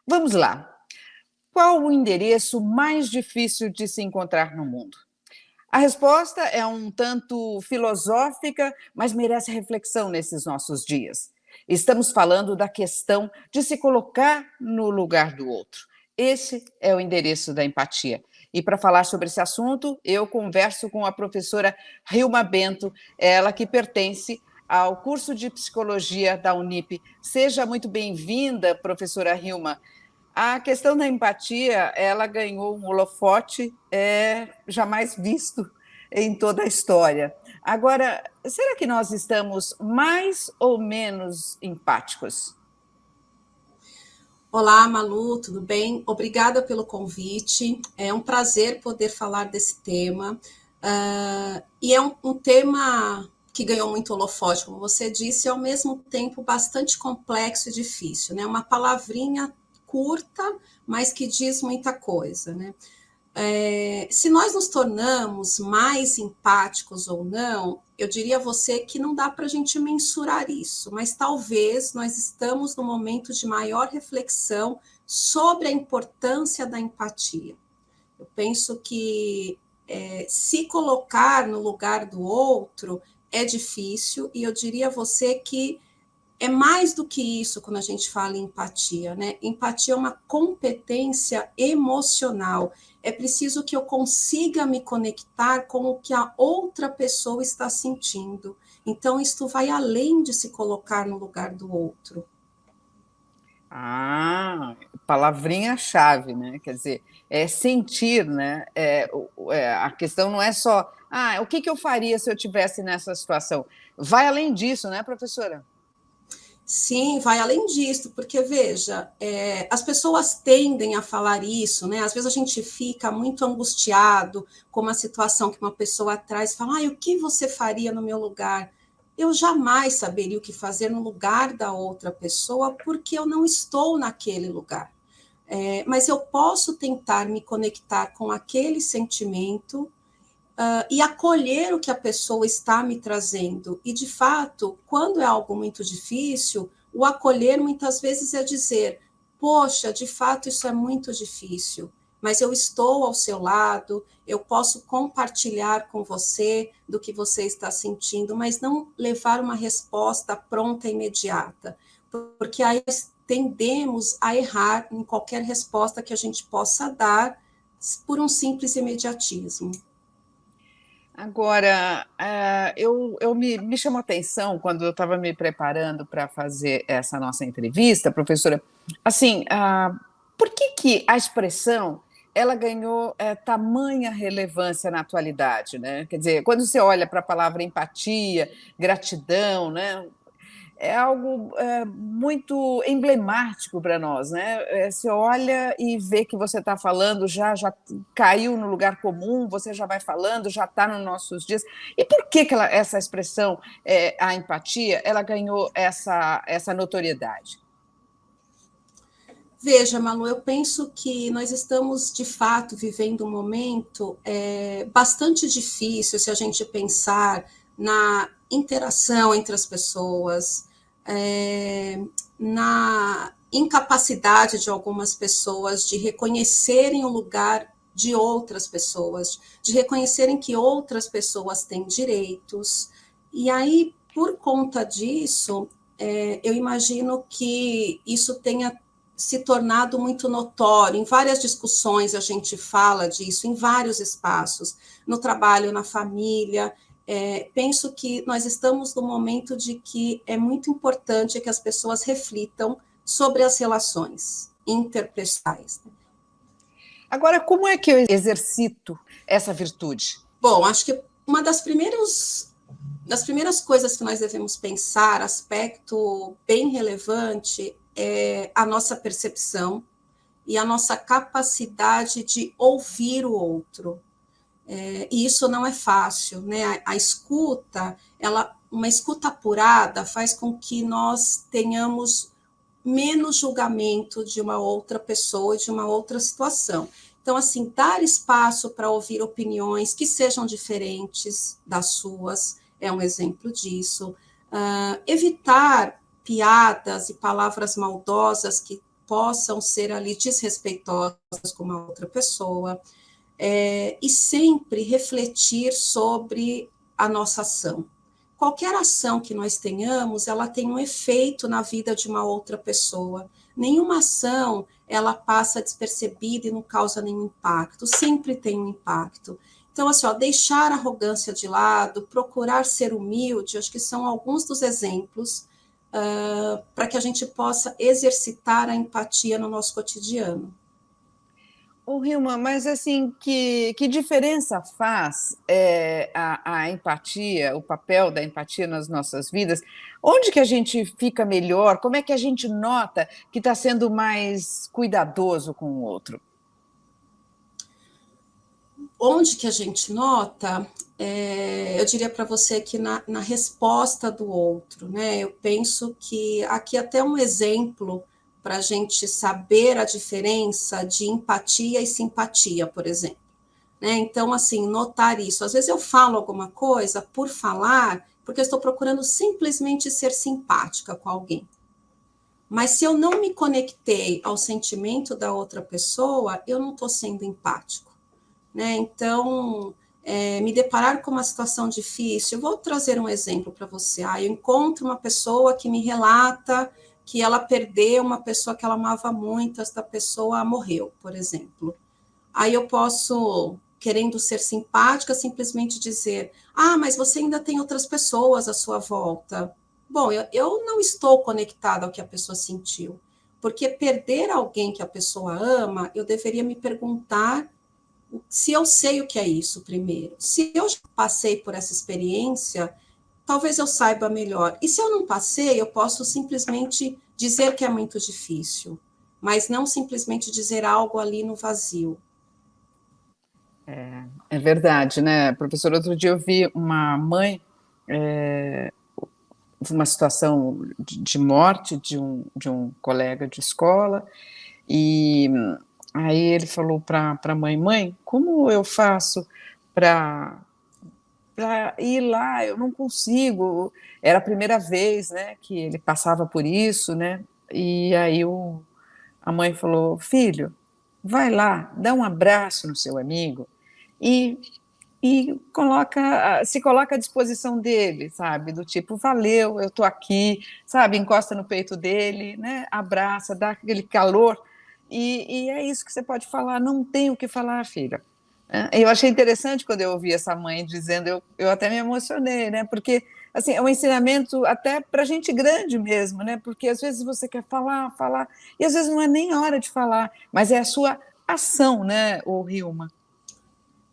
Vamos lá. Qual o endereço mais difícil de se encontrar no mundo? A resposta é um tanto filosófica, mas merece reflexão nesses nossos dias. Estamos falando da questão de se colocar no lugar do outro. Esse é o endereço da empatia. E para falar sobre esse assunto, eu converso com a professora Hilma Bento, ela que pertence ao curso de psicologia da Unip. Seja muito bem-vinda, professora Hilma. A questão da empatia, ela ganhou um holofote jamais visto em toda a história. Agora, será que nós estamos mais ou menos empáticos? Olá, Malu, tudo bem? Obrigada pelo convite. É um prazer poder falar desse tema. E é um tema que ganhou muito holofote, como você disse, e ao mesmo tempo bastante complexo e difícil, né? Uma palavrinha curta, mas que diz muita coisa, né? Se nós nos tornamos mais empáticos ou não, eu diria a você que não dá para a gente mensurar isso, mas talvez nós estamos no momento de maior reflexão sobre a importância da empatia. Eu penso que se colocar no lugar do outro é difícil, e eu diria a você que é mais do que isso quando a gente fala em empatia, né? Empatia é uma competência emocional. É preciso que eu consiga me conectar com o que a outra pessoa está sentindo. Então, isto vai além de se colocar no lugar do outro. Ah, palavrinha-chave, né? Quer dizer, é sentir, né? A questão não é só, o que que eu faria se eu tivesse nessa situação? Vai além disso, né, professora? Sim, vai além disso, porque veja, as pessoas tendem a falar isso, né? Às vezes a gente fica muito angustiado com uma situação que uma pessoa traz e fala: o que você faria no meu lugar? Eu jamais saberia o que fazer no lugar da outra pessoa, porque eu não estou naquele lugar. Mas eu posso tentar me conectar com aquele sentimento e acolher o que a pessoa está me trazendo. E, de fato, quando é algo muito difícil, o acolher muitas vezes é dizer: poxa, de fato isso é muito difícil, mas eu estou ao seu lado, eu posso compartilhar com você do que você está sentindo, mas não levar uma resposta pronta e imediata, porque aí tendemos a errar em qualquer resposta que a gente possa dar por um simples imediatismo. Agora, me chamou a atenção quando eu estava me preparando para fazer essa nossa entrevista, professora, assim, por que que a expressão ela ganhou tamanha relevância na atualidade, né? Quer dizer, quando você olha para a palavra empatia, gratidão, né? É algo muito emblemático para nós, né? Você olha e vê que você está falando, já caiu no lugar comum, você já vai falando, já está nos nossos dias. E por que, essa expressão, a empatia, ela ganhou essa notoriedade? Veja, Malu, eu penso que nós estamos, de fato, vivendo um momento bastante difícil se a gente pensar na interação entre as pessoas, na incapacidade de algumas pessoas de reconhecerem o lugar de outras pessoas, de reconhecerem que outras pessoas têm direitos. E aí, por conta disso, eu imagino que isso tenha se tornado muito notório. Em várias discussões a gente fala disso, em vários espaços, no trabalho, na família. Penso que nós estamos no momento de que é muito importante que as pessoas reflitam sobre as relações interpessoais. Agora, como é que eu exercito essa virtude? Bom, acho que uma das primeiras coisas que nós devemos pensar, aspecto bem relevante, é a nossa percepção e a nossa capacidade de ouvir o outro. E isso não é fácil, né? A escuta, uma escuta apurada faz com que nós tenhamos menos julgamento de uma outra pessoa, de uma outra situação. Então, assim, dar espaço para ouvir opiniões que sejam diferentes das suas é um exemplo disso. Evitar piadas e palavras maldosas que possam ser ali desrespeitosas com uma outra pessoa, e sempre refletir sobre a nossa ação. Qualquer ação que nós tenhamos, ela tem um efeito na vida de uma outra pessoa. Nenhuma ação, ela passa despercebida e não causa nenhum impacto, sempre tem um impacto. Então, assim, deixar a arrogância de lado, procurar ser humilde, acho que são alguns dos exemplos para que a gente possa exercitar a empatia no nosso cotidiano. Ô, Hilma, mas assim, que diferença faz a empatia, o papel da empatia nas nossas vidas? Onde que a gente fica melhor? Como é que a gente nota que está sendo mais cuidadoso com o outro? Onde que a gente nota, eu diria para você que na resposta do outro, né? Eu penso que aqui até um exemplo para a gente saber a diferença de empatia e simpatia, por exemplo. Né? Então, assim, notar isso. Às vezes eu falo alguma coisa por falar, porque eu estou procurando simplesmente ser simpática com alguém. Mas se eu não me conectei ao sentimento da outra pessoa, eu não estou sendo empático. Né? Então, me deparar com uma situação difícil, eu vou trazer um exemplo para você. Eu encontro uma pessoa que me relata que ela perdeu uma pessoa que ela amava muito, esta pessoa morreu, por exemplo. Aí eu posso, querendo ser simpática, simplesmente dizer: mas você ainda tem outras pessoas à sua volta. Bom, eu não estou conectada ao que a pessoa sentiu, porque perder alguém que a pessoa ama, eu deveria me perguntar se eu sei o que é isso primeiro. Se eu já passei por essa experiência, talvez eu saiba melhor. E se eu não passei, eu posso simplesmente dizer que é muito difícil, mas não simplesmente dizer algo ali no vazio. É verdade, né, professor? Outro dia eu vi uma mãe, é, uma situação de morte de um colega de escola, e aí ele falou para a mãe: mãe, como eu faço para ir lá? Eu não consigo. Era a primeira vez, né, que ele passava por isso, né? E aí a mãe falou: filho, vai lá, dá um abraço no seu amigo e se coloca à disposição dele, sabe? Do tipo, valeu, eu estou aqui, sabe? Encosta no peito dele, né? Abraça, dá aquele calor. E é isso que você pode falar, não tem o que falar, filha. Eu achei interessante quando eu ouvi essa mãe dizendo, eu até me emocionei, né? Porque assim, é um ensinamento até para gente grande mesmo, né? Porque às vezes você quer falar, falar, e às vezes não é nem hora de falar, mas é a sua ação, né, o Hilma?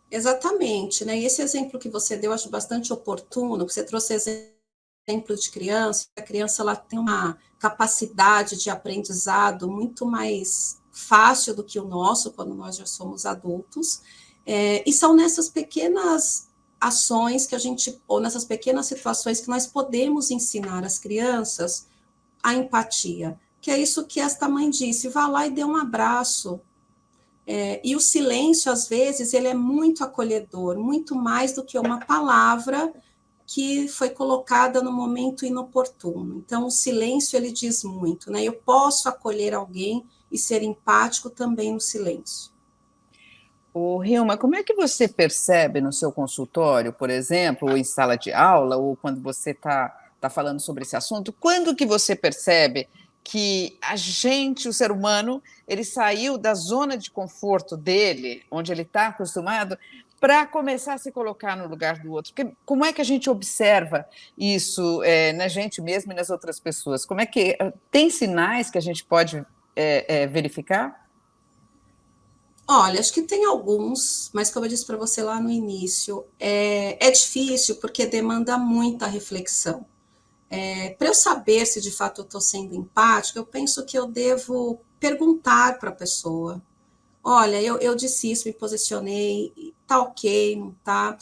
Exatamente, né? E esse exemplo que você deu, eu acho bastante oportuno, que você trouxe exemplo de criança, a criança ela tem uma capacidade de aprendizado muito mais fácil do que o nosso, quando nós já somos adultos, e são nessas pequenas ações que a gente, ou nessas pequenas situações que nós podemos ensinar as crianças a empatia, que é isso que esta mãe disse: vá lá e dê um abraço. E o silêncio, às vezes, ele é muito acolhedor, muito mais do que uma palavra que foi colocada no momento inoportuno. Então, o silêncio, ele diz muito, né? Eu posso acolher alguém e ser empático também no silêncio. O Hilma, como é que você percebe no seu consultório, por exemplo, ou em sala de aula, ou quando você tá falando sobre esse assunto, quando que você percebe que a gente, o ser humano, ele saiu da zona de conforto dele, onde ele está acostumado, para começar a se colocar no lugar do outro? Porque, como é que a gente observa isso na gente mesmo e nas outras pessoas? Como é que tem sinais que a gente pode verificar? Olha, acho que tem alguns, mas como eu disse para você lá no início, é difícil porque demanda muita reflexão. Para eu saber se de fato eu estou sendo empática, eu penso que eu devo perguntar para a pessoa: olha, eu disse isso, me posicionei, tá ok, não tá?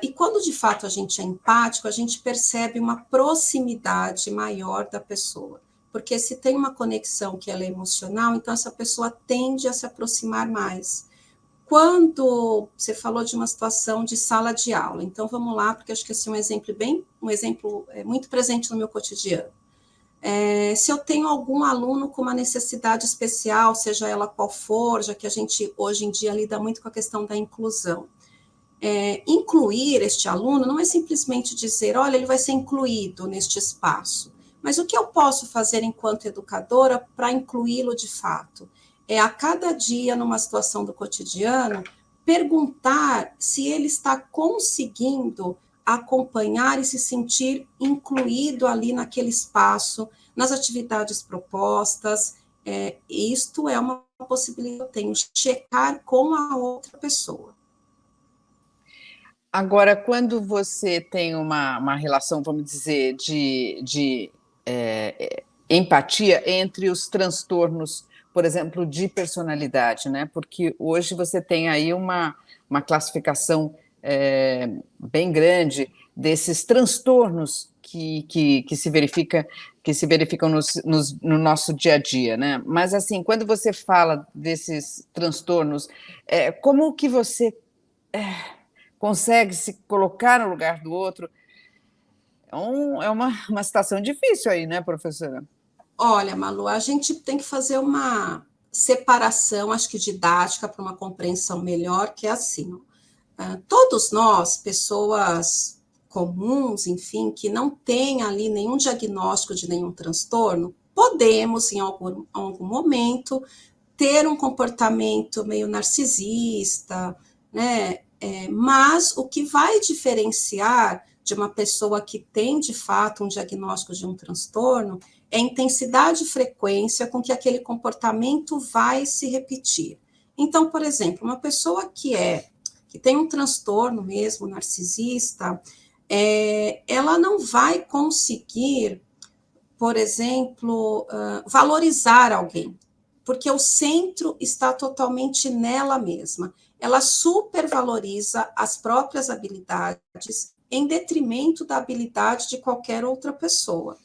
E quando de fato a gente é empático, a gente percebe uma proximidade maior da pessoa. Porque se tem uma conexão que ela é emocional, então essa pessoa tende a se aproximar mais. Quando você falou de uma situação de sala de aula, então vamos lá, porque acho que esse é um exemplo muito presente no meu cotidiano. Se eu tenho algum aluno com uma necessidade especial, seja ela qual for, já que a gente hoje em dia lida muito com a questão da inclusão, incluir este aluno não é simplesmente dizer, olha, ele vai ser incluído neste espaço, mas o que eu posso fazer enquanto educadora para incluí-lo de fato? É a cada dia, numa situação do cotidiano, perguntar se ele está conseguindo acompanhar e se sentir incluído ali naquele espaço, nas atividades propostas. Isto é uma possibilidade que eu tenho, checar com a outra pessoa. Agora, quando você tem uma relação, vamos dizer, de empatia entre os transtornos, por exemplo, de personalidade, né? Porque hoje você tem aí uma classificação bem grande desses transtornos que se verificam no nosso dia a dia, né? Mas assim, quando você fala desses transtornos, como que você consegue se colocar no lugar do outro? É uma situação difícil aí, né, professora? Olha, Malu, a gente tem que fazer uma separação, acho que didática, para uma compreensão melhor, que é assim, todos nós, pessoas comuns, enfim, que não têm ali nenhum diagnóstico de nenhum transtorno, podemos, em algum momento, ter um comportamento meio narcisista, né? Mas o que vai diferenciar de uma pessoa que tem, de fato, um diagnóstico de um transtorno é a intensidade e frequência com que aquele comportamento vai se repetir. Então, por exemplo, uma pessoa que tem um transtorno mesmo narcisista, ela não vai conseguir, por exemplo, valorizar alguém, porque o centro está totalmente nela mesma. Ela supervaloriza as próprias habilidades em detrimento da habilidade de qualquer outra pessoa.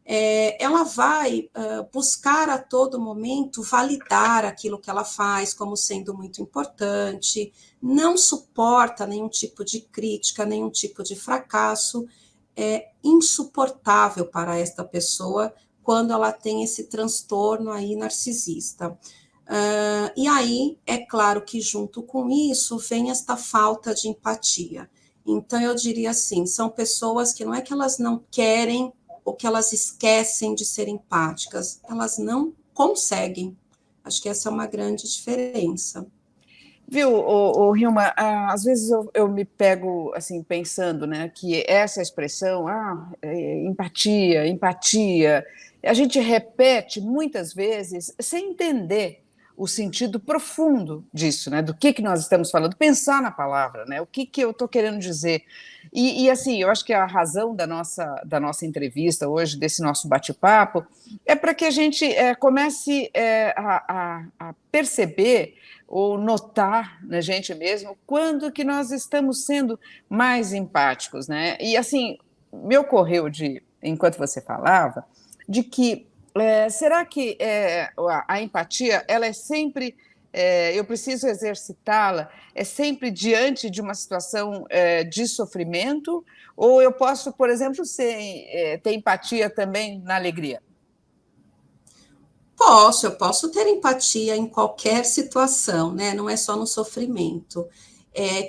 Ela vai buscar a todo momento validar aquilo que ela faz como sendo muito importante, não suporta nenhum tipo de crítica, nenhum tipo de fracasso. É insuportável para esta pessoa quando ela tem esse transtorno aí narcisista. E aí, é claro que junto com isso vem esta falta de empatia. Então, eu diria assim, são pessoas que não é que elas não querem ou que elas esquecem de ser empáticas, elas não conseguem. Acho que essa é uma grande diferença. Viu, Hilma, às vezes eu me pego assim pensando, né, que essa expressão, empatia, empatia, a gente repete muitas vezes sem entender o sentido profundo disso, né, do que nós estamos falando, pensar na palavra, né, o que eu estou querendo dizer. Assim, eu acho que a razão da nossa entrevista hoje, desse nosso bate-papo, é para que a gente comece a perceber ou notar na gente mesmo quando que nós estamos sendo mais empáticos, né? E assim, me ocorreu enquanto você falava, de que será que a empatia ela é sempre eu preciso exercitá-la, é sempre diante de uma situação de sofrimento, ou eu posso, por exemplo, ter empatia também na alegria? Eu posso ter empatia em qualquer situação, né? Não é só no sofrimento.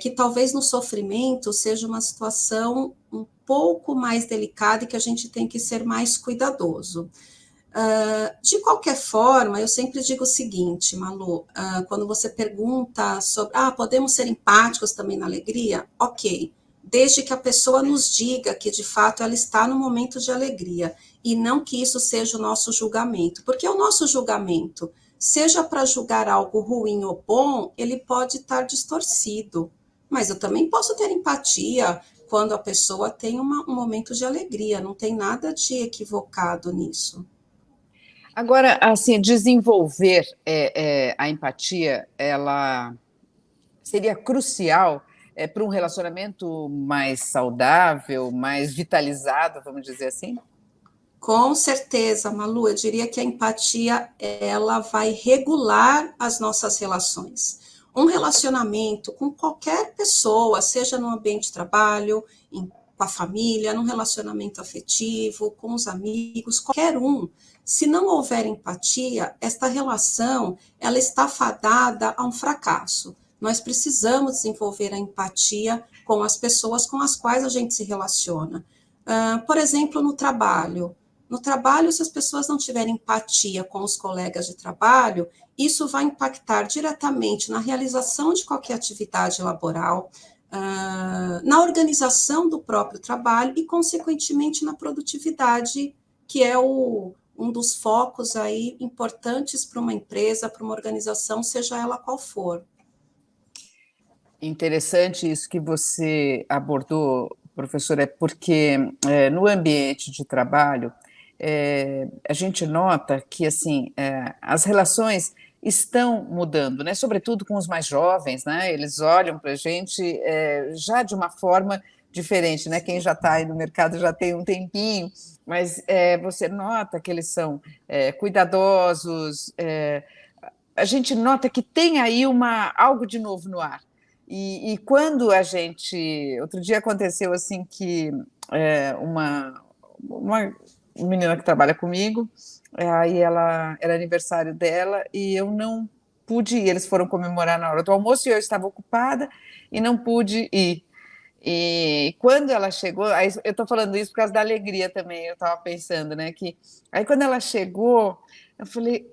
Que talvez no sofrimento seja uma situação um pouco mais delicada e que a gente tem que ser mais cuidadoso. De qualquer forma, eu sempre digo o seguinte, Malu, quando você pergunta sobre, podemos ser empáticos também na alegria? Ok, desde que a pessoa nos diga que de fato ela está no momento de alegria e não que isso seja o nosso julgamento, porque o nosso julgamento, seja para julgar algo ruim ou bom, ele pode estar distorcido, mas eu também posso ter empatia quando a pessoa tem um momento de alegria, não tem nada de equivocado nisso. Agora, assim, desenvolver a empatia, ela seria crucial para um relacionamento mais saudável, mais vitalizado, vamos dizer assim? Com certeza, Malu, eu diria que a empatia, ela vai regular as nossas relações. Um relacionamento com qualquer pessoa, seja no ambiente de trabalho, em com a família, num relacionamento afetivo, com os amigos, qualquer um. Se não houver empatia, esta relação ela está fadada a um fracasso. Nós precisamos desenvolver a empatia com as pessoas com as quais a gente se relaciona. Por exemplo, no trabalho. No trabalho, se as pessoas não tiverem empatia com os colegas de trabalho, isso vai impactar diretamente na realização de qualquer atividade laboral, na organização do próprio trabalho e, consequentemente, na produtividade, que é um dos focos aí importantes para uma empresa, para uma organização, seja ela qual for. Interessante isso que você abordou, professora, porque no ambiente de trabalho a gente nota que assim as relações estão mudando, né? Sobretudo com os mais jovens, né? Eles olham para a gente já de uma forma diferente, né? Quem já está aí no mercado já tem um tempinho, mas você nota que eles são cuidadosos. A gente nota que tem aí algo de novo no ar. E quando a gente... Outro dia aconteceu assim que uma menina que trabalha comigo, aí era aniversário dela e eu não pude ir. Eles foram comemorar na hora do almoço e eu estava ocupada e não pude ir. E quando ela chegou, aí eu estou falando isso por causa da alegria também, eu estava pensando, né, que aí quando ela chegou, eu falei,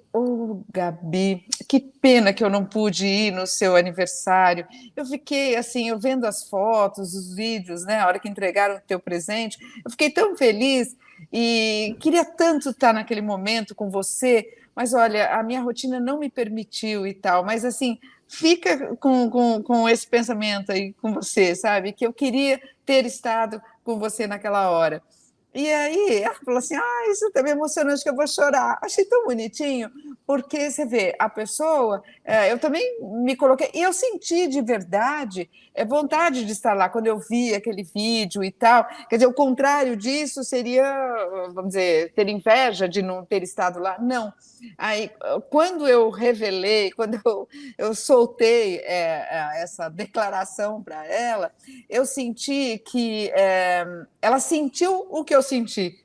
Gabi, que pena que eu não pude ir no seu aniversário. Eu fiquei assim, eu vendo as fotos, os vídeos, né, a hora que entregaram o teu presente, eu fiquei tão feliz e queria tanto estar naquele momento com você, mas olha, a minha rotina não me permitiu e tal, mas assim, fica com esse pensamento aí com você, sabe? Que eu queria ter estado com você naquela hora. E aí ela falou assim, isso tá me emocionante que eu vou chorar. Achei tão bonitinho, porque você vê, a pessoa, eu também me coloquei, e eu senti de verdade vontade de estar lá, quando eu vi aquele vídeo e tal, quer dizer, o contrário disso seria, vamos dizer, ter inveja de não ter estado lá, não. Aí, quando eu revelei, quando eu soltei essa declaração para ela, eu senti que ela sentiu o que eu senti.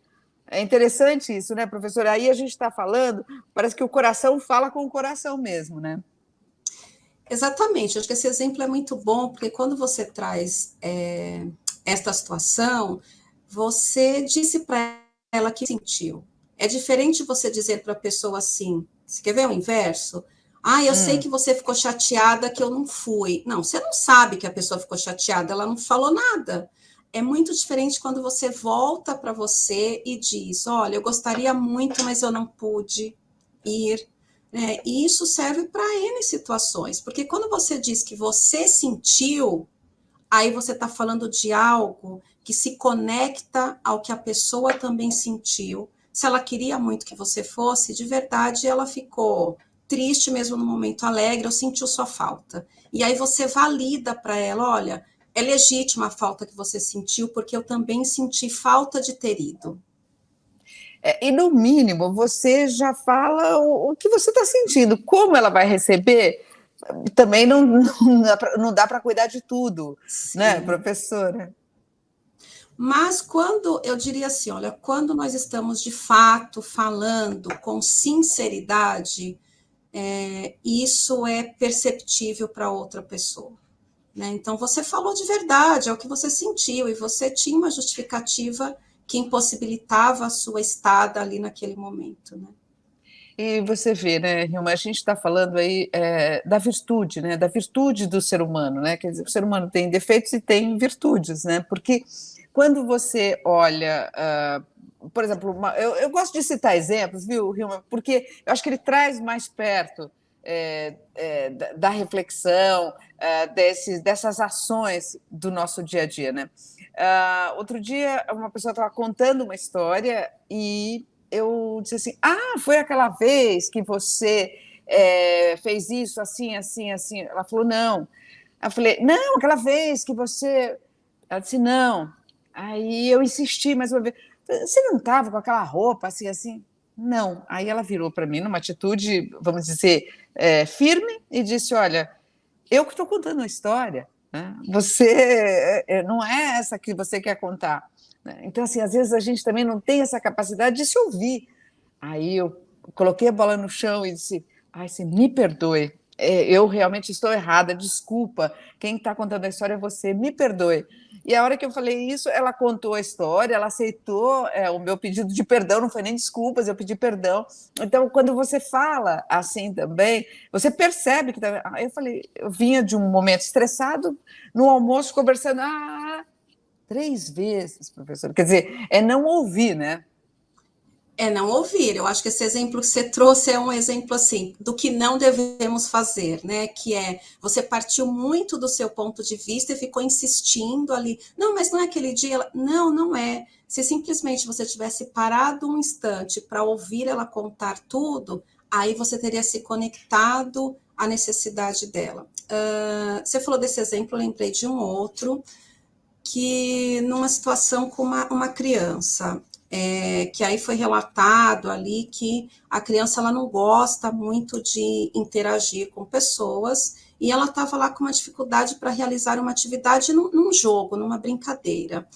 É interessante isso, né, professora? Aí a gente está falando, parece que o coração fala com o coração mesmo, né? Exatamente, acho que esse exemplo é muito bom, porque quando você traz esta situação, você disse para ela que sentiu. É diferente você dizer para a pessoa assim, você quer ver o inverso? Eu sei que você ficou chateada que eu não fui. Não, você não sabe que a pessoa ficou chateada, ela não falou nada. É muito diferente quando você volta para você e diz, olha, eu gostaria muito, mas eu não pude ir. E isso serve para N situações, porque quando você diz que você sentiu, aí você está falando de algo que se conecta ao que a pessoa também sentiu. Se ela queria muito que você fosse, de verdade ela ficou triste mesmo no momento alegre, ou sentiu sua falta. E aí você valida para ela, olha, é legítima a falta que você sentiu, porque eu também senti falta de ter ido. E, no mínimo, você já fala o que você está sentindo, como ela vai receber. Também não dá para cuidar de tudo, Sim. né, professora? Mas quando, eu diria assim, olha, quando nós estamos de fato falando com sinceridade, isso é perceptível para outra pessoa. Né? Então, você falou de verdade, é o que você sentiu, e você tinha uma justificativa que impossibilitava a sua estada ali naquele momento. Né? E você vê, né, Hilma, a gente está falando aí da virtude, né, da virtude do ser humano, né, quer dizer, o ser humano tem defeitos e tem virtudes, né, porque quando você olha, por exemplo, eu gosto de citar exemplos, viu, Hilma, porque eu acho que ele traz mais perto da reflexão, dessas ações do nosso dia a dia, né. Outro dia, uma pessoa estava contando uma história e eu disse assim, foi aquela vez que você fez isso, assim, assim, assim. Ela falou, não. Eu falei, não, aquela vez que você... Ela disse, não. Aí eu insisti mais uma vez, você não estava com aquela roupa, assim, assim? Não. Aí ela virou para mim numa atitude, vamos dizer, firme e disse, olha, eu que estou contando a história. né? Você não é essa que você quer contar, né? Então, assim, às vezes a gente também não tem essa capacidade de se ouvir. Aí eu coloquei a bola no chão e disse: ai, você me perdoe, eu realmente estou errada, desculpa, quem está contando a história é você, me perdoe. E a hora que eu falei isso, ela contou a história, ela aceitou o meu pedido de perdão, não foi nem desculpas, eu pedi perdão. Então, quando você fala assim também, você percebe que. Aí eu falei, eu vinha de um momento estressado, no almoço, conversando, 3 vezes, professor. Quer dizer, é não ouvir, né? É não ouvir. Eu acho que esse exemplo que você trouxe é um exemplo assim do que não devemos fazer, né? Que é você partiu muito do seu ponto de vista e ficou insistindo ali. Não, mas não é aquele dia. Não, não é. Se simplesmente você tivesse parado um instante para ouvir ela contar tudo, aí você teria se conectado à necessidade dela. Você falou desse exemplo, eu lembrei de um outro que numa situação com uma criança, que aí foi relatado ali que a criança ela não gosta muito de interagir com pessoas e ela estava lá com uma dificuldade para realizar uma atividade num jogo, numa brincadeira.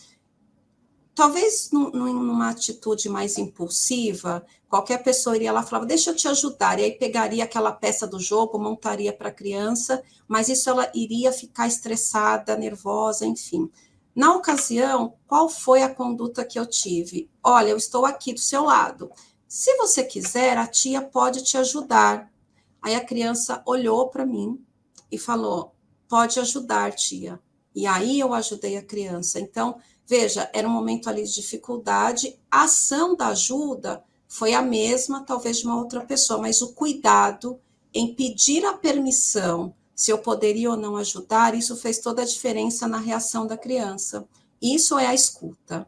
Talvez numa atitude mais impulsiva, qualquer pessoa iria lá e falava, deixa eu te ajudar, e aí pegaria aquela peça do jogo, montaria para a criança, mas isso ela iria ficar estressada, nervosa, enfim. Na ocasião, qual foi a conduta que eu tive? Olha, eu estou aqui do seu lado. Se você quiser, a tia pode te ajudar. Aí a criança olhou para mim e falou, pode ajudar, tia. E aí eu ajudei a criança. Então, veja, era um momento ali de dificuldade, a ação da ajuda foi a mesma, talvez de uma outra pessoa, mas o cuidado em pedir a permissão, se eu poderia ou não ajudar, isso fez toda a diferença na reação da criança. Isso é a escuta.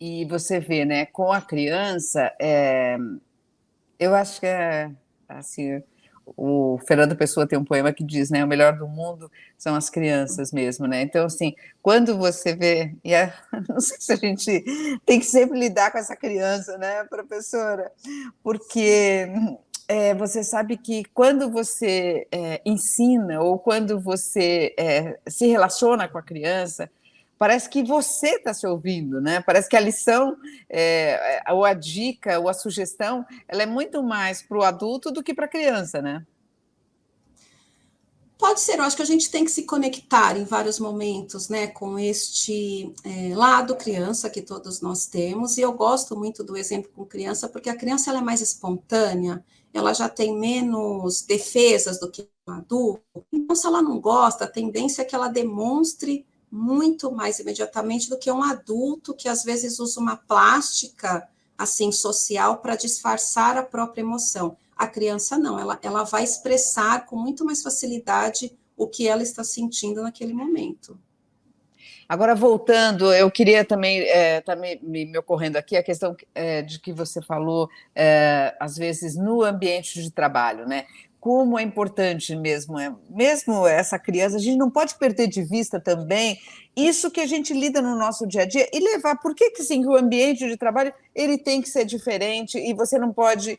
E você vê, né, com a criança, eu acho que assim, o Fernando Pessoa tem um poema que diz, né, o melhor do mundo são as crianças mesmo, né? Então, assim, quando você vê, não sei se a gente tem que sempre lidar com essa criança, né, professora? Porque você sabe que quando você ensina ou quando você se relaciona com a criança, parece que você está se ouvindo, né? Parece que a lição, ou a dica, ou a sugestão, ela é muito mais para o adulto do que para a criança, né? Pode ser, eu acho que a gente tem que se conectar em vários momentos, né, com este lado criança que todos nós temos, e eu gosto muito do exemplo com criança, porque a criança ela é mais espontânea, ela já tem menos defesas do que um adulto, então se ela não gosta, a tendência é que ela demonstre muito mais imediatamente do que um adulto que às vezes usa uma plástica assim social para disfarçar a própria emoção. A criança não, ela vai expressar com muito mais facilidade o que ela está sentindo naquele momento. Agora, voltando, eu queria também, tá me ocorrendo aqui a questão de que você falou, às vezes, no ambiente de trabalho, né? Como é importante mesmo, mesmo essa criança, a gente não pode perder de vista também isso que a gente lida no nosso dia a dia e levar, por que sim, o ambiente de trabalho ele tem que ser diferente e você não pode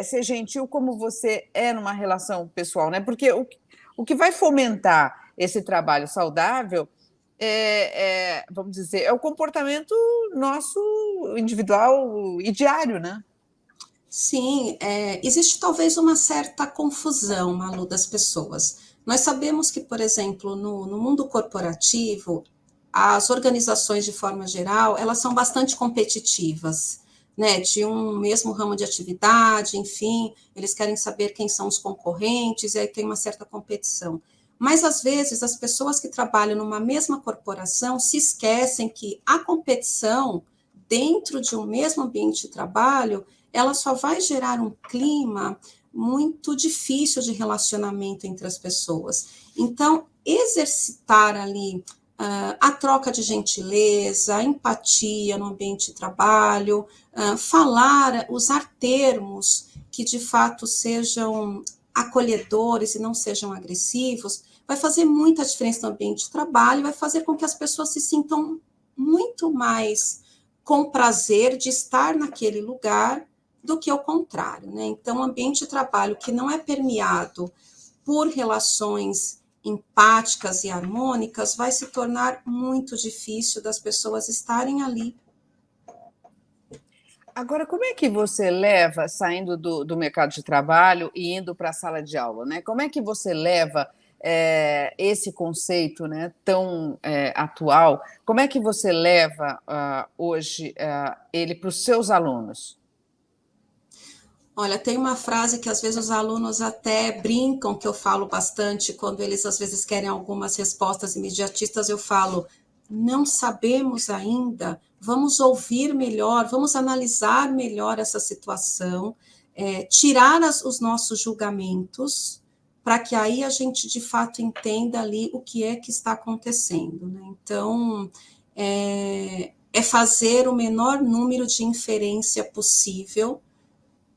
ser gentil como você é numa relação pessoal, né? Porque o que vai fomentar esse trabalho saudável vamos dizer, é o comportamento nosso individual e diário, né? Sim, existe talvez uma certa confusão, Malu, das pessoas. Nós sabemos que, por exemplo, no mundo corporativo, as organizações, de forma geral, elas são bastante competitivas, né? De um mesmo ramo de atividade, enfim, eles querem saber quem são os concorrentes, e aí tem uma certa competição. Mas, às vezes, as pessoas que trabalham numa mesma corporação se esquecem que a competição, dentro de um mesmo ambiente de trabalho, ela só vai gerar um clima muito difícil de relacionamento entre as pessoas. Então, exercitar ali a troca de gentileza, a empatia no ambiente de trabalho, falar, usar termos que de fato sejam acolhedores e não sejam agressivos, vai fazer muita diferença no ambiente de trabalho e vai fazer com que as pessoas se sintam muito mais com prazer de estar naquele lugar do que o contrário, né? Então, um ambiente de trabalho que não é permeado por relações empáticas e harmônicas, vai se tornar muito difícil das pessoas estarem ali. Agora, como é que você leva, saindo do mercado de trabalho e indo para a sala de aula, né? Como é que você leva esse conceito, né, tão atual? Como é que você leva hoje ele para os seus alunos? Olha, tem uma frase que às vezes os alunos até brincam, que eu falo bastante, quando eles às vezes querem algumas respostas imediatistas, eu falo, não sabemos ainda, vamos ouvir melhor, vamos analisar melhor essa situação, tirar os nossos julgamentos, para que aí a gente de fato entenda ali o que é que está acontecendo, né? Então, é fazer o menor número de inferência possível,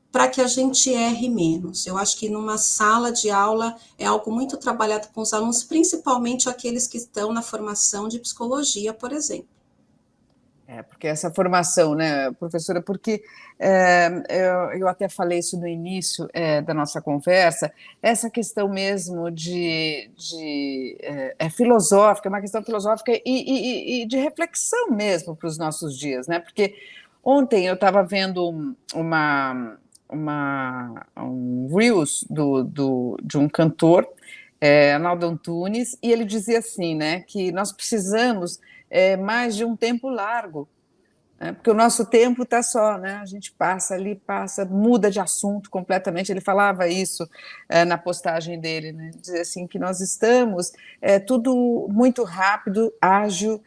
para que a gente erre menos. Eu acho que numa sala de aula é algo muito trabalhado com os alunos, principalmente aqueles que estão na formação de psicologia, por exemplo. Porque essa formação, né, professora, porque eu até falei isso no início da nossa conversa, essa questão mesmo filosófica, uma questão filosófica e de reflexão mesmo para os nossos dias, né? Porque ontem eu estava vendo um Reels de um cantor, Arnaldo Antunes, e ele dizia assim, né, que nós precisamos mais de um tempo largo, né, porque o nosso tempo está só, né, a gente passa ali, passa, muda de assunto completamente. Ele falava isso na postagem dele, né, dizia assim que nós estamos tudo muito rápido, ágil,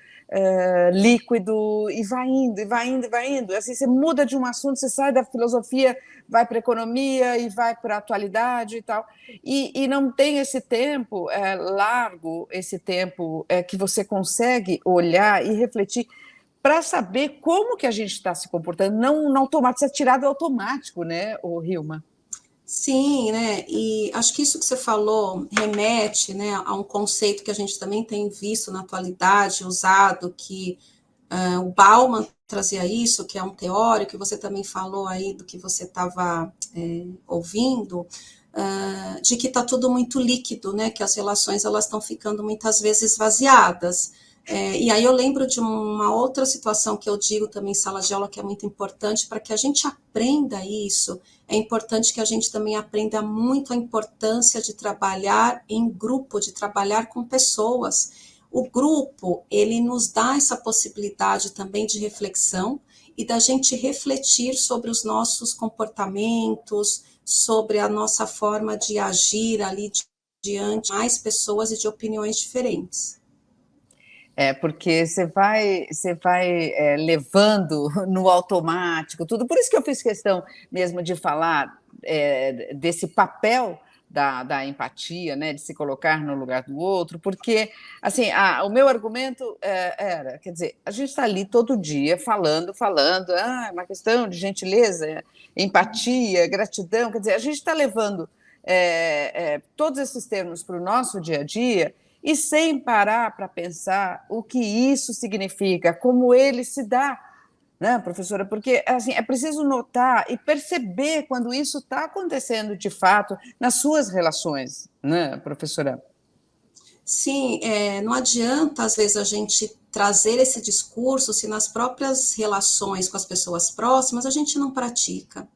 líquido, e vai indo, e vai indo, e vai indo. Assim, você muda de um assunto, você sai da filosofia, vai para a economia e vai para a atualidade e tal, e não tem esse tempo largo, esse tempo que você consegue olhar e refletir para saber como que a gente está se comportando, não automático, ser tirado automático, né, o Hilma? Sim, né? E acho que isso que você falou remete, né, a um conceito que a gente também tem visto na atualidade, usado, que o Bauman trazia isso, que é um teórico, que você também falou aí do que você estava ouvindo, de que está tudo muito líquido, né? Que as relações elas estão ficando muitas vezes vaziadas. E aí eu lembro de uma outra situação que eu digo também em sala de aula que é muito importante para que a gente aprenda isso. É importante que a gente também aprenda muito a importância de trabalhar em grupo, de trabalhar com pessoas. O grupo, ele nos dá essa possibilidade também de reflexão e da gente refletir sobre os nossos comportamentos, sobre a nossa forma de agir ali diante de mais pessoas e de opiniões diferentes. Porque você vai levando no automático tudo. Por isso que eu fiz questão mesmo de falar desse papel da empatia, né, de se colocar no lugar do outro, porque assim o meu argumento era, quer dizer, a gente está ali todo dia falando, é uma questão de gentileza, empatia, gratidão, quer dizer, a gente está levando todos esses termos para o nosso dia a dia e sem parar para pensar o que isso significa, como ele se dá, né, professora? Porque assim, é preciso notar e perceber quando isso está acontecendo de fato nas suas relações, né, professora? Sim, não adianta, às vezes, a gente trazer esse discurso se nas próprias relações com as pessoas próximas a gente não pratica,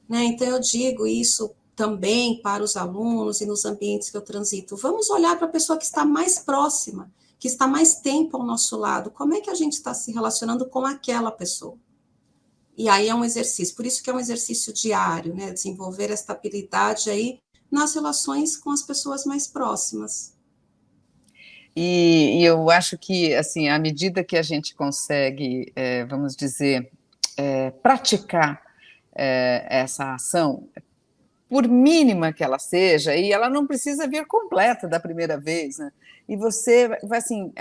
né? Então, eu digo isso também para os alunos e nos ambientes que eu transito. Vamos olhar para a pessoa que está mais próxima, que está mais tempo ao nosso lado. Como é que a gente está se relacionando com aquela pessoa? E aí é um exercício, por isso que é um exercício diário, né? Desenvolver esta habilidade aí nas relações com as pessoas mais próximas. E eu acho que, assim, à medida que a gente consegue, vamos dizer, praticar essa ação, por mínima que ela seja, e ela não precisa vir completa da primeira vez, né? E você vai, assim,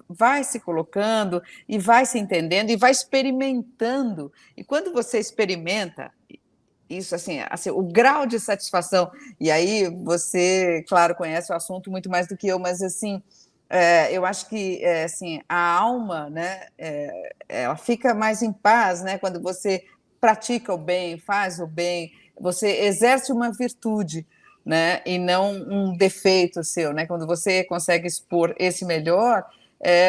vai se colocando e vai se entendendo e vai experimentando. E quando você experimenta isso, assim, o grau de satisfação, e aí você, claro, conhece o assunto muito mais do que eu, mas assim, eu acho que assim, a alma, né, ela fica mais em paz, né, quando você pratica o bem, faz o bem, você exerce uma virtude, né? E não um defeito seu, né? Quando você consegue expor esse melhor,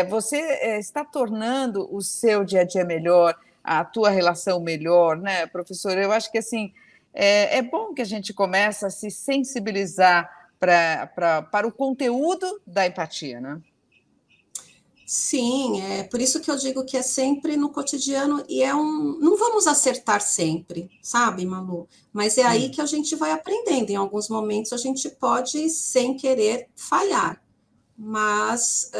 você está tornando o seu dia a dia melhor, a tua relação melhor, né, professora? Eu acho que assim é bom que a gente comece a se sensibilizar para o conteúdo da empatia, né? Sim, é por isso que eu digo que é sempre no cotidiano e não vamos acertar sempre, sabe, Malu? Mas é aí Hum. que a gente vai aprendendo. Em alguns momentos a gente pode, sem querer, falhar, mas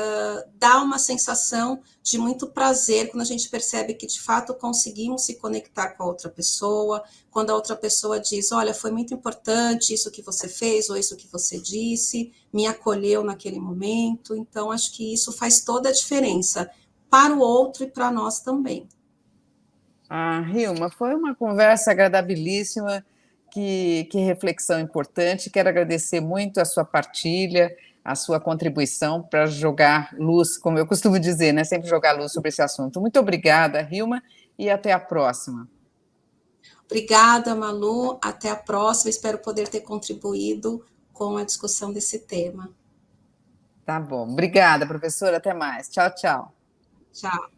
dá uma sensação de muito prazer quando a gente percebe que de fato conseguimos se conectar com a outra pessoa, quando a outra pessoa diz, olha, foi muito importante isso que você fez ou isso que você disse, me acolheu naquele momento. Então acho que isso faz toda a diferença para o outro e para nós também. Ah, Hilma, foi uma conversa agradabilíssima, que reflexão importante. Quero agradecer muito a sua partilha, a sua contribuição para jogar luz, como eu costumo dizer, né? Sempre jogar luz sobre esse assunto. Muito obrigada, Hilma, e até a próxima. Obrigada, Malu. Até a próxima. Espero poder ter contribuído com a discussão desse tema. Tá bom. Obrigada, professora. Até mais. Tchau, tchau. Tchau.